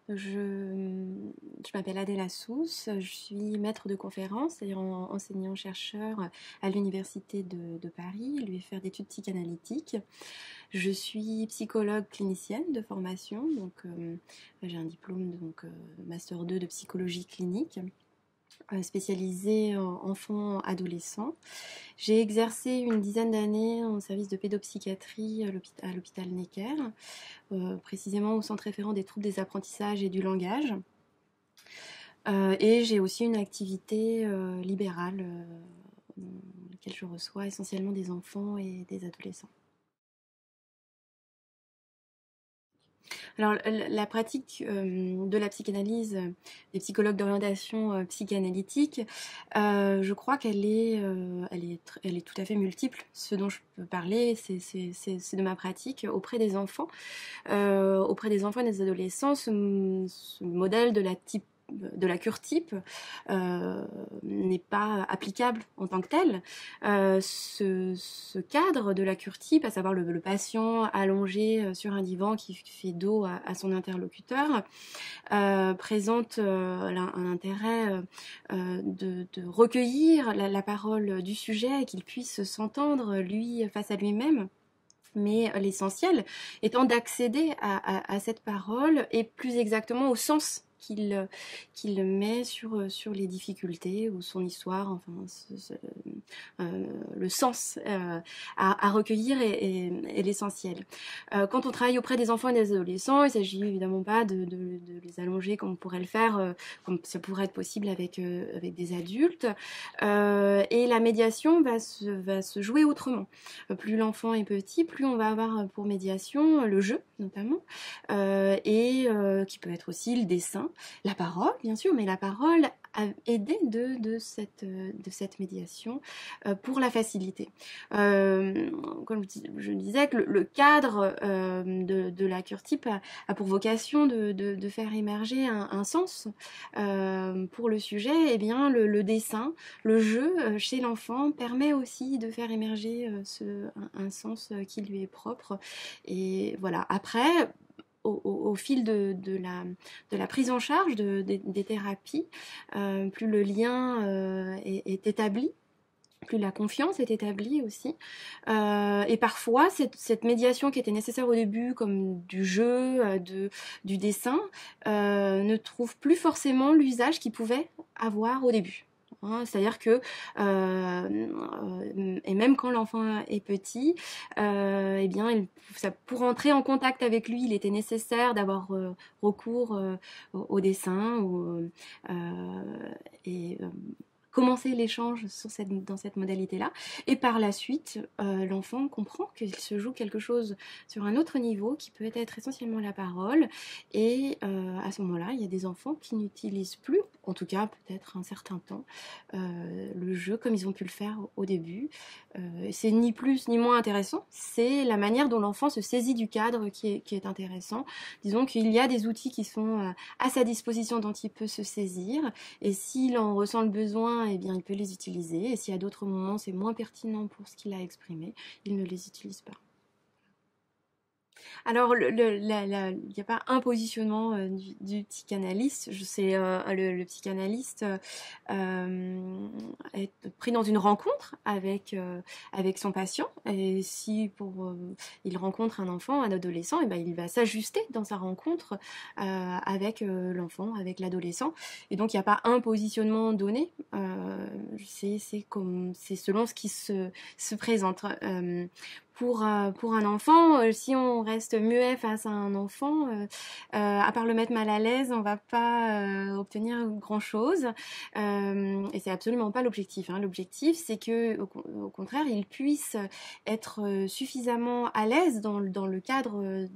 Je m'appelle Adèle Assous, je suis maître de conférence, c'est-à-dire enseignant-chercheur à l'Université de Paris, l'UFR d'études psychanalytiques. Je suis psychologue clinicienne de formation, donc j'ai un diplôme Master 2 de psychologie clinique, spécialisée en enfants-adolescents. J'ai exercé une dizaine d'années en service de pédopsychiatrie à l'hôpital Necker, précisément au centre référent des troubles des apprentissages et du langage. Et j'ai aussi une activité libérale dans laquelle je reçois essentiellement des enfants et des adolescents. Alors, la pratique de la psychanalyse des psychologues d'orientation psychanalytique, je crois qu'elle est, elle est tout à fait multiple. Ce dont je peux parler, c'est de ma pratique auprès des enfants. Auprès des enfants et des adolescents, ce modèle de la cure type n'est pas applicable en tant que tel. Ce cadre de la cure type, à savoir le patient allongé sur un divan qui fait dos à son interlocuteur, présente un intérêt de recueillir la parole du sujet, qu'il puisse s'entendre lui face à lui-même. Mais l'essentiel étant d'accéder à cette parole et plus exactement au sens qu'il met sur les difficultés ou son histoire, enfin le sens à recueillir est l'essentiel. Quand on travaille auprès des enfants et des adolescents, il ne s'agit évidemment pas de les allonger comme on pourrait le faire, comme ça pourrait être possible avec des adultes. Et la médiation va se jouer autrement. Plus l'enfant est petit, plus on va avoir pour médiation le jeu notamment, et qui peut être aussi le dessin, la parole bien sûr, mais la parole aidée de cette médiation pour la facilité. Comme je disais, que le cadre de la cure type a pour vocation de faire émerger un sens pour le sujet. Et bien le dessin, le jeu chez l'enfant permet aussi de faire émerger un sens qui lui est propre. Et voilà, après, au fil de la prise en charge des thérapies, plus le lien est établi, plus la confiance est établie aussi. Et parfois, cette médiation qui était nécessaire au début, comme du jeu, du dessin, ne trouve plus forcément l'usage qu'il pouvait avoir au début. C'est-à-dire que, et même quand l'enfant est petit, eh bien, pour entrer en contact avec lui, il était nécessaire d'avoir recours au dessin et commencer l'échange dans cette modalité-là. Et par la suite, l'enfant comprend qu'il se joue quelque chose sur un autre niveau qui peut être essentiellement la parole. Et à ce moment-là, il y a des enfants qui n'utilisent plus, en tout cas peut-être un certain temps, le jeu comme ils ont pu le faire au début. C'est ni plus ni moins intéressant, c'est la manière dont l'enfant se saisit du cadre qui est intéressant. Disons qu'il y a des outils qui sont à sa disposition dont il peut se saisir, et s'il en ressent le besoin, eh bien, il peut les utiliser. Et si à d'autres moments c'est moins pertinent pour ce qu'il a exprimé, il ne les utilise pas. Alors, il n'y a pas un positionnement du psychanalyste. Je sais, le psychanalyste est pris dans une rencontre avec son patient. Et si il rencontre un enfant, un adolescent, et ben, il va s'ajuster dans sa rencontre avec l'enfant, avec l'adolescent. Et donc, il n'y a pas un positionnement donné. C'est selon ce qui se présente. Pour un enfant, si on reste muet face à un enfant, à part le mettre mal à l'aise, on va pas obtenir grand-chose. Et c'est absolument pas l'objectif. L'objectif, c'est que, au contraire, il puisse être suffisamment à l'aise dans le cadre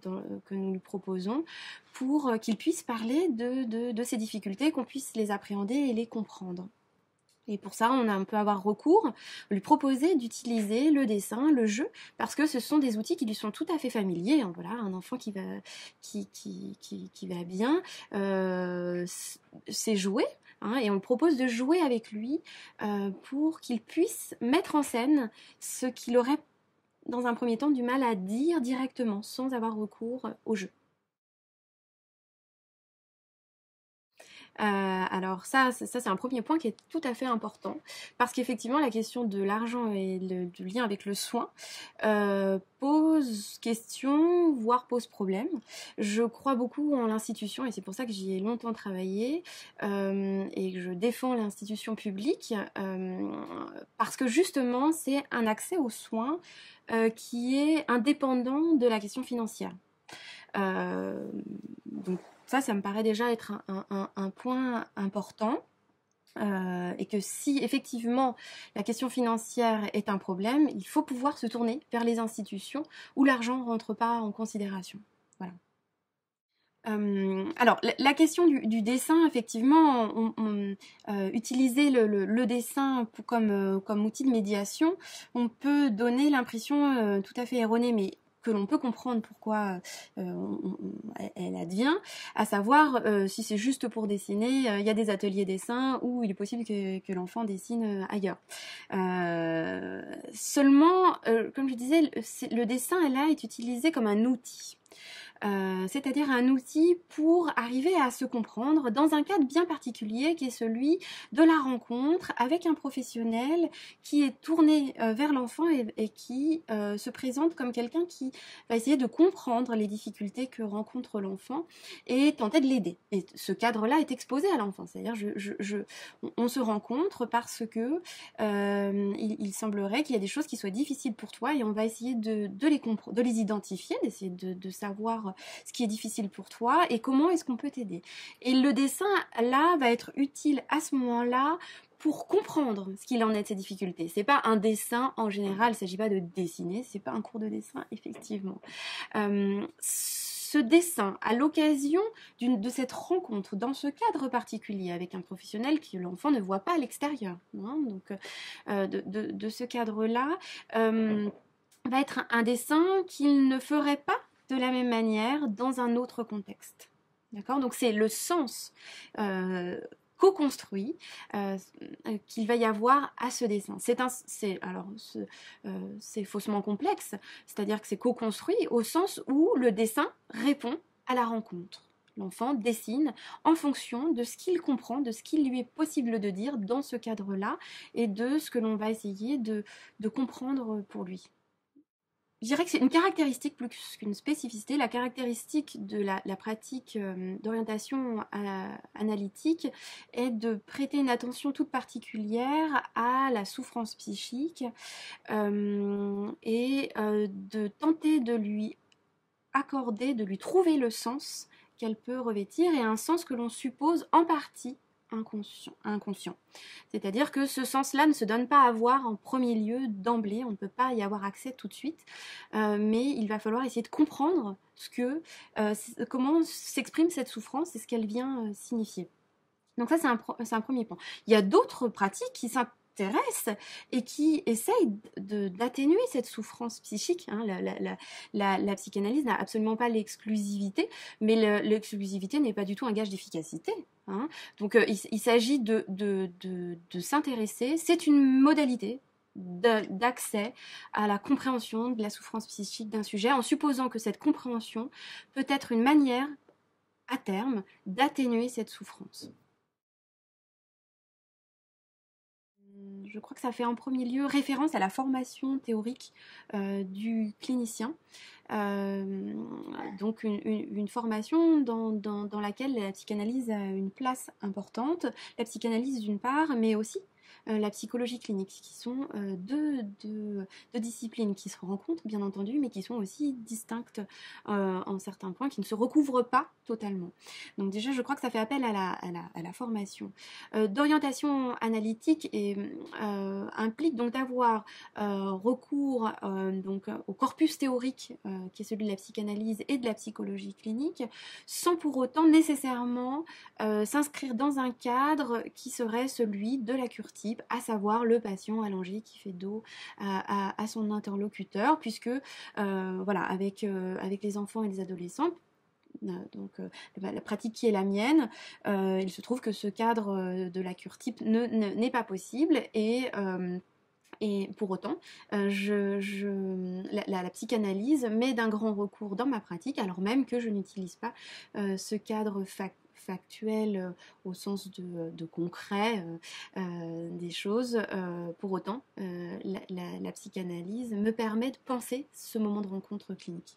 que nous lui proposons pour qu'il puisse parler de ses difficultés, qu'on puisse les appréhender et les comprendre. Et pour ça, on peut avoir recours, lui proposer d'utiliser le dessin, le jeu, parce que ce sont des outils qui lui sont tout à fait familiers. Voilà, un enfant qui va bien, c'est jouer. Et on propose de jouer avec lui pour qu'il puisse mettre en scène ce qu'il aurait, dans un premier temps, du mal à dire directement, sans avoir recours au jeu. Alors ça c'est un premier point qui est tout à fait important, parce qu'effectivement la question de l'argent et du lien avec le soin pose question, voire pose problème. Je crois beaucoup en l'institution et c'est pour ça que j'y ai longtemps travaillé et que je défends l'institution publique parce que justement c'est un accès aux soins qui est indépendant de la question financière. Donc ça me paraît déjà être un point important. Et que si effectivement la question financière est un problème, il faut pouvoir se tourner vers les institutions où l'argent ne rentre pas en considération. Voilà. Alors, la question du dessin, effectivement, utiliser le dessin comme outil de médiation, on peut donner l'impression tout à fait erronée, mais que l'on peut comprendre pourquoi elle advient, à savoir si c'est juste pour dessiner, il y a des ateliers dessin où il est possible que l'enfant dessine ailleurs. Seulement, comme je disais, le dessin là est utilisé comme un outil. C'est-à-dire un outil pour arriver à se comprendre dans un cadre bien particulier qui est celui de la rencontre avec un professionnel qui est tourné vers l'enfant et qui se présente comme quelqu'un qui va essayer de comprendre les difficultés que rencontre l'enfant et tenter de l'aider. Et ce cadre-là est exposé à l'enfant, c'est-à-dire on se rencontre parce que il semblerait qu'il y a des choses qui soient difficiles pour toi et on va essayer de les identifier, d'essayer de savoir ce qui est difficile pour toi et comment est-ce qu'on peut t'aider. Et le dessin, là, va être utile à ce moment-là pour comprendre ce qu'il en est de ces difficultés. C'est pas un dessin en général, il ne s'agit pas de dessiner, c'est pas un cours de dessin, effectivement. Ce dessin, à l'occasion de cette rencontre, dans ce cadre particulier, avec un professionnel que l'enfant ne voit pas à l'extérieur, hein, donc de ce cadre-là, va être un dessin qu'il ne ferait pas de la même manière dans un autre contexte. D'accord ? Donc c'est le sens co-construit qu'il va y avoir à ce dessin. C'est faussement complexe, c'est-à-dire que c'est co-construit au sens où le dessin répond à la rencontre. L'enfant dessine en fonction de ce qu'il comprend, de ce qu'il lui est possible de dire dans ce cadre-là et de ce que l'on va essayer de comprendre pour lui. Je dirais que c'est une caractéristique plus qu'une spécificité. La caractéristique de la pratique d'orientation analytique est de prêter une attention toute particulière à la souffrance psychique et de tenter de lui accorder, de lui trouver le sens qu'elle peut revêtir et un sens que l'on suppose en partie inconscient. C'est-à-dire que ce sens-là ne se donne pas à voir en premier lieu d'emblée, on ne peut pas y avoir accès tout de suite, mais il va falloir essayer de comprendre comment s'exprime cette souffrance et ce qu'elle vient signifier. Donc ça, c'est un premier point. Il y a d'autres pratiques qui s'intéressent et qui essayent d'atténuer cette souffrance psychique. Hein. La psychanalyse n'a absolument pas l'exclusivité, mais l'exclusivité n'est pas du tout un gage d'efficacité. Hein. Donc il s'agit de s'intéresser, c'est une modalité d'accès à la compréhension de la souffrance psychique d'un sujet, en supposant que cette compréhension peut être une manière, à terme, d'atténuer cette souffrance. Je crois que ça fait en premier lieu référence à la formation théorique du clinicien. Donc une formation dans laquelle la psychanalyse a une place importante. La psychanalyse d'une part, mais aussi la psychologie clinique, qui sont deux disciplines qui se rencontrent, bien entendu, mais qui sont aussi distinctes en certains points, qui ne se recouvrent pas totalement. Donc déjà, je crois que ça fait appel à la formation. D'orientation analytique implique donc d'avoir recours donc, au corpus théorique qui est celui de la psychanalyse et de la psychologie clinique, sans pour autant nécessairement s'inscrire dans un cadre qui serait celui de la cure type, à savoir le patient allongé qui fait dos à son interlocuteur, puisque voilà, avec les enfants et les adolescents, donc la pratique qui est la mienne, il se trouve que ce cadre de la cure type n'est pas possible et pour autant, la psychanalyse met d'un grand recours dans ma pratique, alors même que je n'utilise pas ce cadre factuel au sens de concret des choses. Pour autant, la psychanalyse me permet de penser ce moment de rencontre clinique.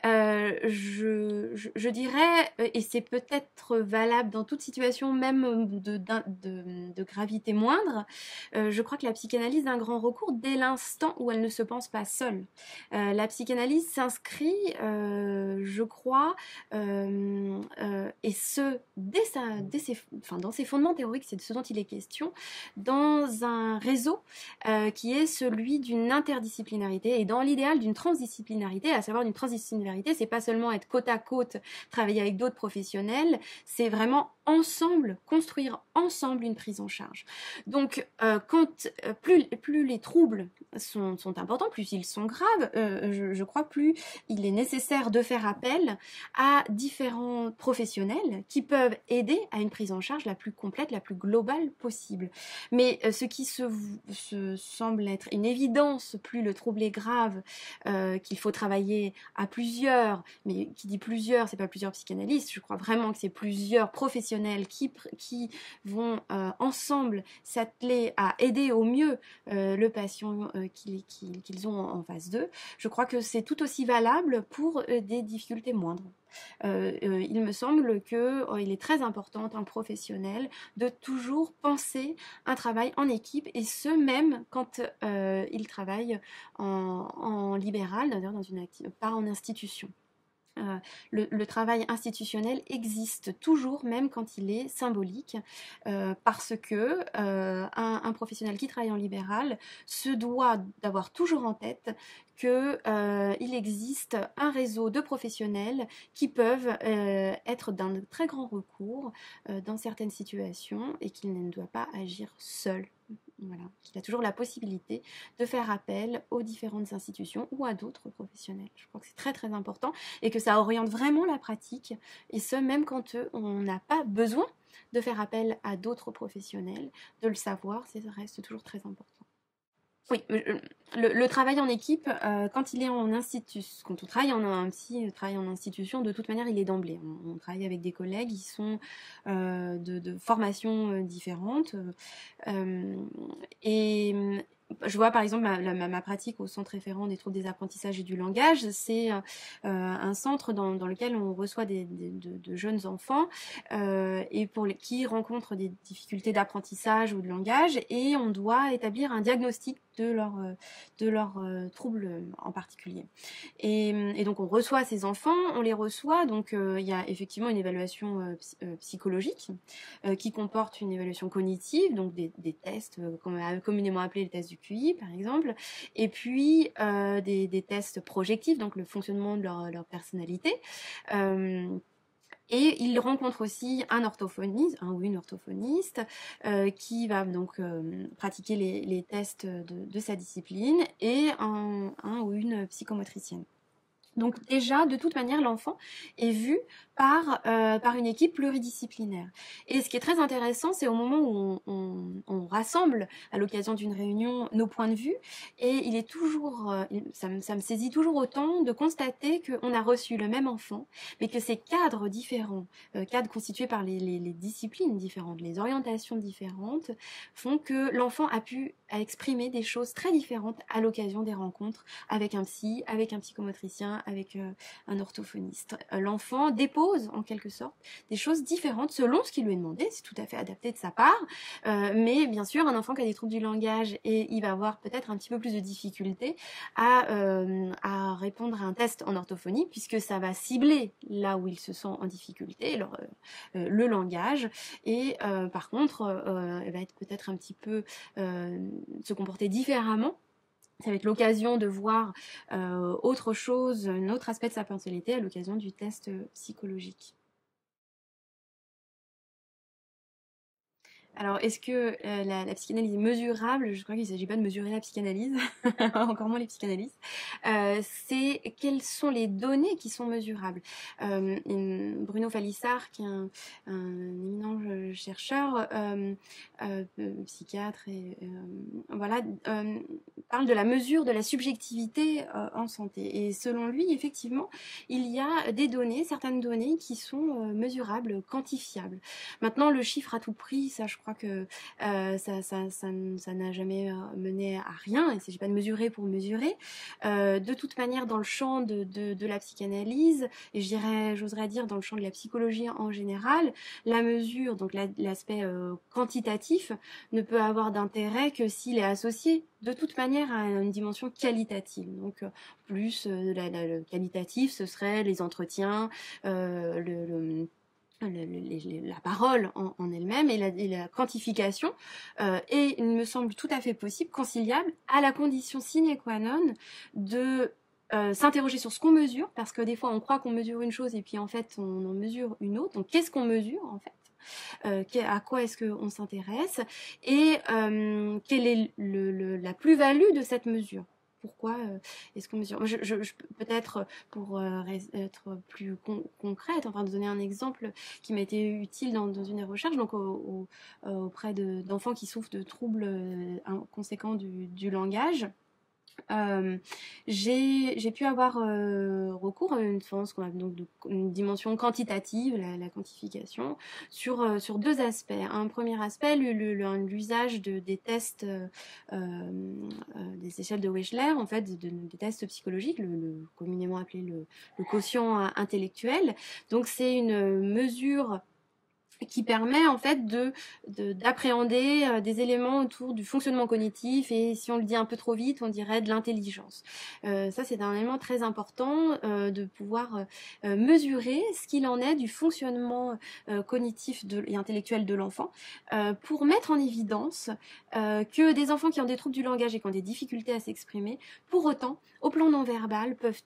Je dirais, et c'est peut-être valable dans toute situation, même de gravité moindre, je crois que la psychanalyse a un grand recours dès l'instant où elle ne se pense pas seule. La psychanalyse s'inscrit, je crois, et ce, dans ses fondements théoriques, c'est de ce dont il est question, dans un réseau qui est celui d'une interdisciplinarité et dans l'idéal d'une transdisciplinarité, à savoir d'une transdisciplinarité, c'est pas seulement être côte à côte, travailler avec d'autres professionnels, c'est vraiment ensemble, construire ensemble une prise en charge. Donc, plus les troubles sont importants, plus ils sont graves, je crois, plus il est nécessaire de faire appel à différents professionnels qui peuvent aider à une prise en charge la plus complète, la plus globale possible. Mais ce qui se semble être une évidence, plus le trouble est grave, qu'il faut travailler à plusieurs, mais qui dit plusieurs, c'est pas plusieurs psychanalystes, je crois vraiment que c'est plusieurs professionnels qui vont ensemble s'atteler à aider au mieux le patient qu'ils ont en face d'eux. Je crois que c'est tout aussi valable pour des difficultés moindres. Il me semble qu'il est très important en tant que professionnel de toujours penser un travail en équipe et ce même quand il travaille en libéral, d'ailleurs pas en institution. Le travail institutionnel existe toujours, même quand il est symbolique, parce que un professionnel qui travaille en libéral se doit d'avoir toujours en tête qu'il existe un réseau de professionnels qui peuvent être d'un très grand recours dans certaines situations et qu'il ne doit pas agir seul. Voilà, qu'il a toujours la possibilité de faire appel aux différentes institutions ou à d'autres professionnels. Je crois que c'est très très important et que ça oriente vraiment la pratique, et ce même quand on n'a pas besoin de faire appel à d'autres professionnels, de le savoir, ça reste toujours très important. Oui, le travail en équipe, quand il est en institution, quand on travaille un psy travaille en institution, de toute manière, il est d'emblée. On travaille avec des collègues qui sont de formations différentes. Et je vois par exemple ma pratique au centre référent des troubles des apprentissages et du langage, c'est un centre dans lequel on reçoit de jeunes enfants et qui rencontrent des difficultés d'apprentissage ou de langage, et on doit établir un diagnostic de leurs troubles en particulier. Et donc on reçoit ces enfants, on les reçoit, donc il y a effectivement une évaluation psychologique qui comporte une évaluation cognitive, donc des tests communément appelés les tests du QI par exemple, et puis des tests projectifs, donc le fonctionnement de leur personnalité. Et il rencontre aussi un ou une orthophoniste qui va donc pratiquer les tests de sa discipline, et un ou une psychomotricienne. Donc déjà, de toute manière, l'enfant est vu par une équipe pluridisciplinaire. Et ce qui est très intéressant, c'est au moment où on rassemble à l'occasion d'une réunion nos points de vue, et il est toujours, ça me saisit toujours autant de constater qu'on a reçu le même enfant, mais que ces cadres différents, cadres constitués par les disciplines différentes, les orientations différentes, font que l'enfant a pu exprimer des choses très différentes à l'occasion des rencontres avec un psy, avec un psychomotricien, avec un orthophoniste. L'enfant dépose en quelque sorte des choses différentes selon ce qui lui est demandé, c'est tout à fait adapté de sa part, mais bien sûr un enfant qui a des troubles du langage, et il va avoir peut-être un petit peu plus de difficulté à répondre à un test en orthophonie, puisque ça va cibler là où il se sent en difficulté, le langage, et par contre il va être peut-être un petit peu se comporter différemment. Ça va être l'occasion de voir autre chose, un autre aspect de sa personnalité à l'occasion du test psychologique. Alors, est-ce que la psychanalyse est mesurable? Je crois qu'il ne s'agit pas de mesurer la psychanalyse, encore moins les psychanalystes. C'est quelles sont les données qui sont mesurables. Bruno Falissard, qui est un éminent chercheur, psychiatre, et voilà, parle de la mesure de la subjectivité en santé. Et selon lui, effectivement, il y a des données, certaines données qui sont mesurables, quantifiables. Maintenant, le chiffre à tout prix, ça, je crois que ça n'a jamais mené à rien. Il ne s'agit pas de mesurer pour mesurer. De toute manière, dans le champ de la psychanalyse, et j'oserais dire dans le champ de la psychologie en général, la mesure, donc l'aspect quantitatif, ne peut avoir d'intérêt que s'il est associé de toute manière à une dimension qualitative. Donc plus le qualitatif, ce serait les entretiens, la parole en elle-même et la quantification, et il me semble tout à fait possible, conciliable, à la condition sine qua non de s'interroger sur ce qu'on mesure, parce que des fois on croit qu'on mesure une chose et puis en fait on en mesure une autre. Donc qu'est-ce qu'on mesure en fait? À quoi est-ce qu'on s'intéresse, et quelle est la plus-value de cette mesure? Pourquoi est-ce qu'on mesure? Peut-être pour être plus concrète, enfin de donner un exemple qui m'a été utile dans une recherche, donc auprès d'enfants qui souffrent de troubles conséquents du langage. J'ai pu avoir recours à une dimension quantitative, la quantification, sur deux aspects. Un premier aspect, l'usage des tests, des échelles de Wechsler, en fait, des tests psychologiques, le communément appelé le quotient intellectuel. Donc c'est une mesure qui permet en fait d'appréhender des éléments autour du fonctionnement cognitif, et si on le dit un peu trop vite, on dirait de l'intelligence. Ça, c'est un élément très important, de pouvoir mesurer ce qu'il en est du fonctionnement cognitif et intellectuel de l'enfant, pour mettre en évidence que des enfants qui ont des troubles du langage et qui ont des difficultés à s'exprimer, pour autant, au plan non verbal, peuvent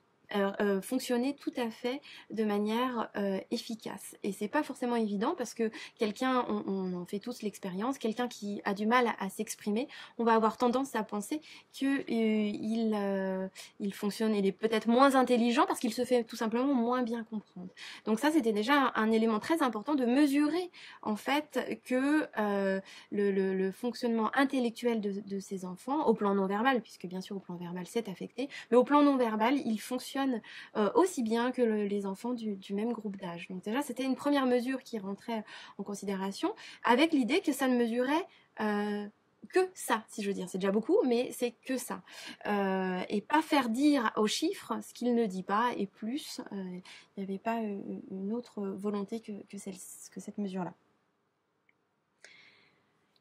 fonctionner tout à fait de manière efficace. Et c'est pas forcément évident, parce que quelqu'un, on en fait tous l'expérience, quelqu'un qui a du mal à s'exprimer, on va avoir tendance à penser que il fonctionne, il est peut-être moins intelligent parce qu'il se fait tout simplement moins bien comprendre. Donc ça, c'était déjà un élément très important, de mesurer en fait que le fonctionnement intellectuel de ces enfants, au plan non verbal, puisque bien sûr au plan verbal c'est affecté, mais au plan non verbal, il fonctionne aussi bien que les enfants du même groupe d'âge. Donc déjà, c'était une première mesure qui rentrait en considération, avec l'idée que ça ne mesurait que ça, si je veux dire. C'est déjà beaucoup, mais c'est que ça. Et pas faire dire aux chiffres ce qu'il ne dit pas, et plus, il n'y avait pas une autre volonté que cette mesure-là.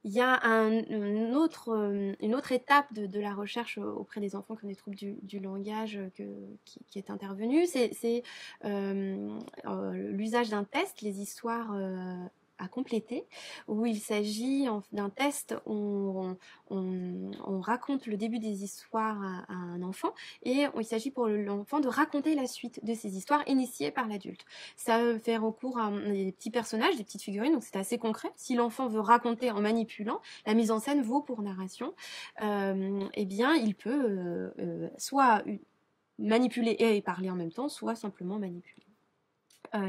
Il y a une autre étape de la recherche auprès des enfants qui ont des troubles du langage qui est intervenue, c'est l'usage d'un test, les histoires à compléter, où il s'agit d'un test où on raconte le début des histoires à un enfant, et il s'agit pour l'enfant de raconter la suite de ces histoires initiées par l'adulte. Ça fait recours à des petits personnages, des petites figurines, donc c'est assez concret. Si l'enfant veut raconter en manipulant, la mise en scène vaut pour narration, eh bien il peut soit manipuler et parler en même temps, soit simplement manipuler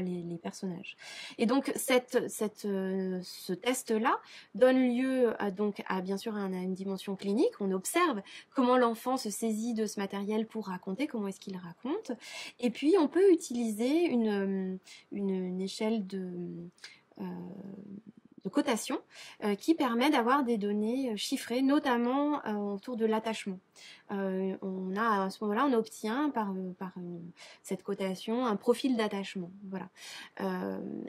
les personnages. Et donc ce test-là donne lieu à bien sûr à une dimension clinique. On observe comment l'enfant se saisit de ce matériel pour raconter, comment est-ce qu'il raconte. Et puis on peut utiliser une échelle de cotation qui permet d'avoir des données chiffrées, notamment autour de l'attachement. À ce moment-là, on obtient par cette cotation un profil d'attachement. Voilà.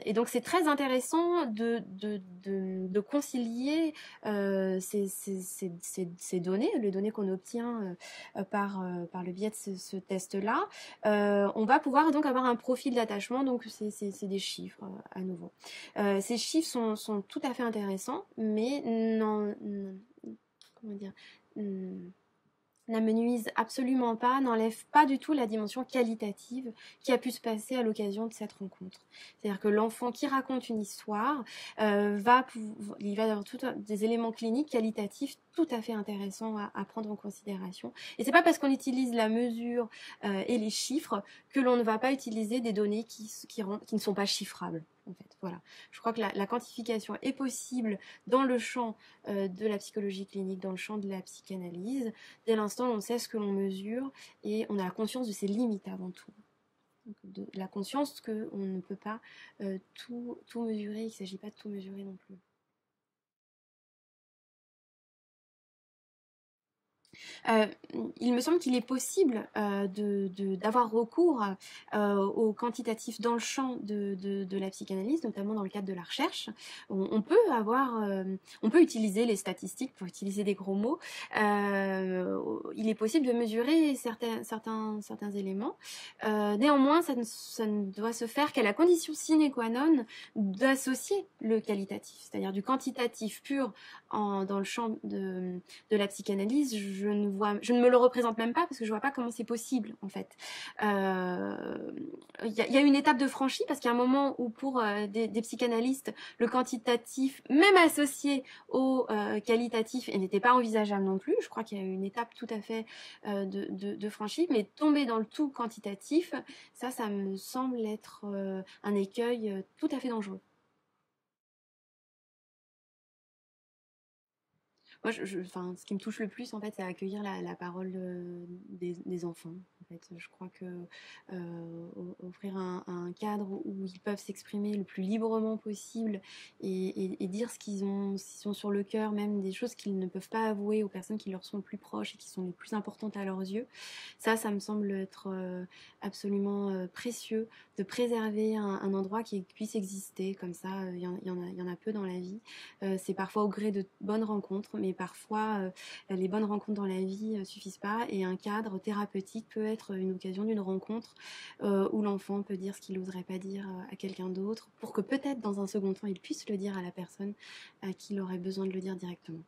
Et donc c'est très intéressant de concilier ces données, les données qu'on obtient par le biais de ce test-là. On va pouvoir donc avoir un profil d'attachement, donc c'est des chiffres à nouveau. Ces chiffres sont tout à fait intéressants, mais comment dire, n'amenuise absolument pas, n'enlève pas du tout la dimension qualitative qui a pu se passer à l'occasion de cette rencontre. C'est-à-dire que l'enfant qui raconte une histoire il va y avoir des éléments cliniques qualitatifs tout à fait intéressants à prendre en considération. Et c'est pas parce qu'on utilise la mesure et les chiffres que l'on ne va pas utiliser des données qui ne sont pas chiffrables. En fait, voilà. Je crois que la quantification est possible dans le champ de la psychologie clinique, dans le champ de la psychanalyse, dès l'instant où on sait ce que l'on mesure et on a la conscience de ses limites avant tout. Donc, la conscience qu'on ne peut pas tout mesurer, il ne s'agit pas de tout mesurer non plus. Il me semble qu'il est possible d'avoir recours au quantitatif dans le champ de la psychanalyse, notamment dans le cadre de la recherche. On peut utiliser les statistiques pour utiliser des gros mots. Il est possible de mesurer certains éléments. Néanmoins, ça ne doit se faire qu'à la condition sine qua non d'associer le qualitatif, c'est-à-dire du quantitatif pur dans le champ de la psychanalyse. Je ne me le représente même pas parce que je vois pas comment c'est possible en fait. Il y a une étape de franchie parce qu'il y a un moment où pour des psychanalystes le quantitatif, même associé au qualitatif, n'était pas envisageable non plus. Je crois qu'il y a une étape tout à fait de franchie, mais tomber dans le tout quantitatif, ça me semble être un écueil tout à fait dangereux. Moi, ce qui me touche le plus, en fait, c'est accueillir la parole des enfants. En fait, je crois que offrir un cadre où ils peuvent s'exprimer le plus librement possible et dire ce qu'ils sont sur le cœur, même des choses qu'ils ne peuvent pas avouer aux personnes qui leur sont le plus proches et qui sont les plus importantes à leurs yeux. Ça me semble être absolument précieux de préserver un endroit qui puisse exister comme ça. Il y en a peu dans la vie. C'est parfois au gré de bonnes rencontres, mais parfois les bonnes rencontres dans la vie suffisent pas et un cadre thérapeutique peut être une occasion d'une rencontre où l'enfant peut dire ce qu'il n'oserait pas dire à quelqu'un d'autre pour que peut-être dans un second temps il puisse le dire à la personne à qui il aurait besoin de le dire directement.